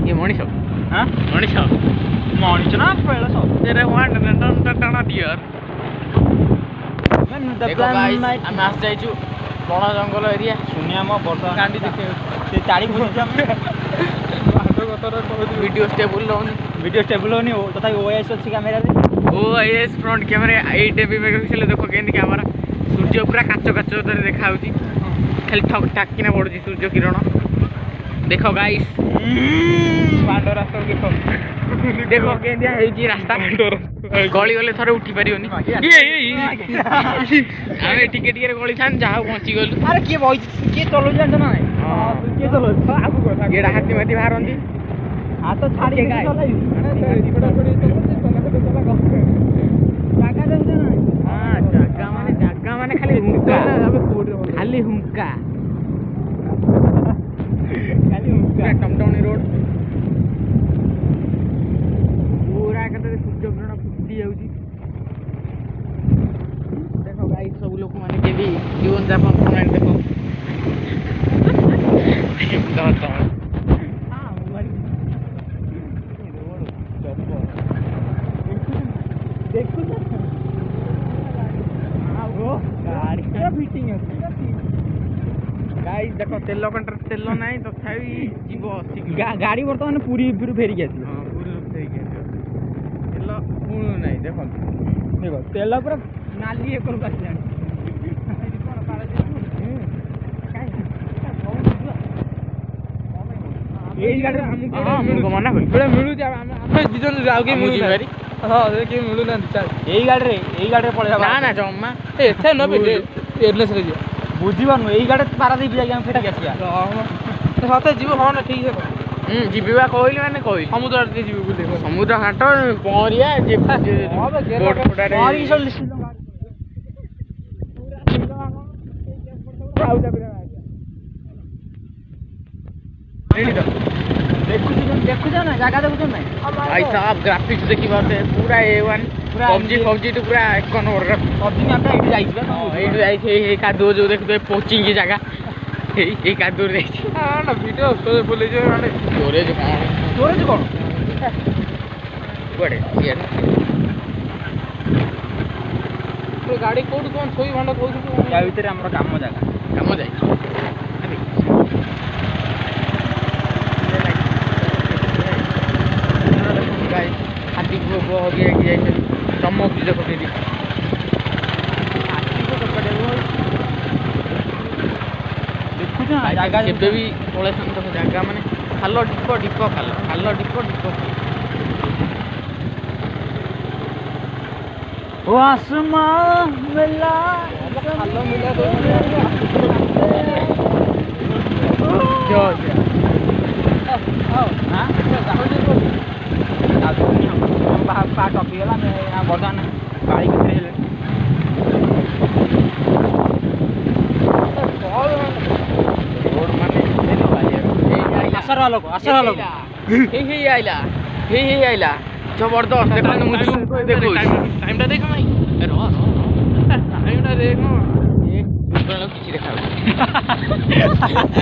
ये मनीष हाँ मनीष मनीष ना पहले सब तेरे वांड टाणा डियर देखो गाइस हम आस जाइछु बण जंगल एरिया सुनिया म बर्तमान कांडी देखे से ताड़ी बुझी हम वीडियो स्टेबल रहउनी वीडियो स्टेबल होनी हो तथा ओएस अछि कैमरा रे OS front camera 8 MB megapixel देखो केनी कैमरा सूर्य पूरा काचो काचो तरे देखा होची खाली ठक ठाक किना पडुची सूर्य किरण देखो गाइस पांडो रास्ता देखो देखो केंदिया हेची रास्ता गली गले थरे उठी परियोनी आमे टिके टिके गली थान जाहा पहुंची गलु अरे के भइ के चलो जान ना हां के चलो आगु को गेडा हाथी माथी बाहरंती हां तो छाड़ी के चलाई जागा देउ ना हां जागा माने खाली हुंका खाली हुंका टमटमनी रोड पूरा कते सूर्य किरण फुटी जाउची देखो गाइस सब लोग माने के भी जीवन यापन करन देखो तो हां मोबाइल देखो ना हां वो गाड़ी का फिटिंग है गाइस देखो तेल कंटर तेल नाही तथापि जीव गाड़ी वर्तमान पूरी फिर फेरी के आसी हां पूरी फेरी के तेल पूर्ण नाही देखो देखो तेल पूरा नाली एक कर आसी एई गाड़ी हमको मना कर बड़ा मिलु जा हम दिजन जाउ के मिलु ना हां रे के मिलु ना एई गाड़ी पळे ना ना जम्मा एथे न बे एयरलेस रे बुझिबानु एई गाड़ी पारा दे जाई हम फेटा के आसिया सते जीव हो ना ठीक है जीवा कहली माने कहली समुद्र आड़ जीव बोले समुद्र घाट पहरिया जे बोट फोडारे पहरी सब लिस्ट देखु जा ना जगह देखु ना भाई साहब ग्राफिक्स देखि बात है पूरा A1 PUBG तो पूरा एक नंबर PUBG में हम एडी जाइबा एडी जाई छे ए कादो जो देखबे कोचिंग की जगह ए कादो रे हां ना वीडियो स्टोरेज बोले जे माने स्टोरेज कोन बड़े यार तो गाड़ी कोड कोन सोई भांडा कोइ या भीतर हमर काम जाई गाइस हाथी को हो गया कि जाए चमक जी देखो दीदी हाथी को तो पड़े वो देखु ना जागा केबे भी पळे संत जागा माने खालो डिपो खालो डिपो ओ आसमां मिला खालो मिला दो जो हां पा टॉपी वाला मैं बर्दान गाड़ी के ले रोड माने हेलो भाई आसर वाला को हे आइला जबरदस्त देखो मुझे देखो टाइमटा देखो भाई रो टाइमटा देखो एक दूसरा लोग किसी देखा